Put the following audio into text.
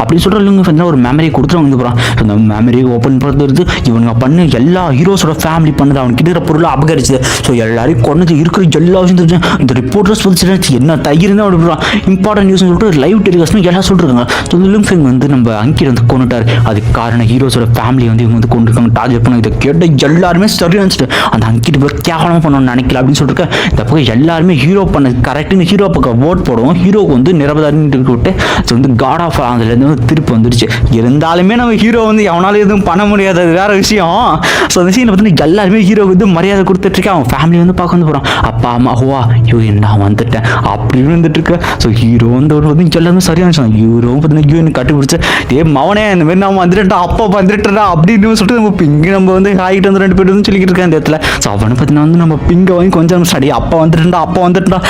அப்படின்னு சொல்கிற living fangs ஒரு மெமரி கொடுத்துட்டு வந்து போகிறான். அந்த மெமரி ஓப்பன் பண்ணுறது இவனுங்க பண்ணு எல்லா ஹீரோஸோட ஃபேமிலி பண்ணது அவனுக்கு இருக்கிற பொருளை அபகரிச்சு. ஸோ எல்லாரையும் கொண்டு இருக்கிற எல்லா விஷயம் தெரிஞ்சு இந்த ரிப்போர்ட்டர்ஸ் வந்து என்ன தயிர் தான் அப்படி இம்பார்ட்டன்ட் நியூஸ் சொல்லிட்டு லைவ் டெலிகாஸ்ட்னு எல்லாம் சொல்லிருக்காங்க. ஸோ லிவிங் ஃபேங் வந்து நம்ம அங்கிட் வந்து கொண்டுட்டார். அதுக்கு காரணம் ஹீரோஸோட ஃபேமிலி வந்து இவங்க வந்து கொண்டிருக்காங்க டார்கெட் பண்ண. இதை கேட்ட எல்லாருமே சரி நினச்சிட்டு அந்த அங்கிட் போய் கேவலமாக பண்ணணும்னு நினைக்கல அப்படின்னு சொல்லிட்டு இந்த பக்கம் எல்லாருமே ஹீரோ பண்ணது கரெக்டுன்னு ஹீரோ பக்கம் ஓட் போடுவோம். ஹீரோக்கு வந்து நிரபதாரின்னு விட்டு ஸோ வந்து காட் ஆஃப் அதுலேருந்து வந்து திருப்பி வந்துடுச்சு. இருந்தாலுமே நம்ம ஹீரோ வந்து எவனாலும் எதுவும் பண்ண முடியாது, அது வேற விஷயம். ஸோ அந்த சீனில் பார்த்தீங்கன்னா எல்லாருமே ஹீரோக்கு வந்து மரியாதை கொடுத்துட்ருக்கேன். அவன் ஃபேமிலி வந்து பார்க்க வந்து போகிறான். அப்பா அம்மா ஹோவா ஐயோ நான் வந்துட்டேன் அப்படின்னு வந்துட்டு இருக்கேன். ஸோ ஹீரோ வந்து எல்லாமே சரியான விஷயம். ஹீரோ பார்த்தீங்கன்னா ஹீரோ கட்டி பிடிச்சி மவனே இந்த மாதிரி நான் வந்துட்டா அப்பா வந்துட்டா அப்படின்னு சொல்லிட்டு நம்ம பிங்கு நம்ம வந்து ஹாய்கிட்ட வந்து 2 பேர் வந்து சொல்லிக்கிட்டு இருக்கேன் இந்த இடத்துல. ஸோ அவனை பார்த்தீங்கன்னா வந்து நம்ம பிங்கை வாங்கி கொஞ்சம் ஸ்டடி அப்பா வந்துட்டா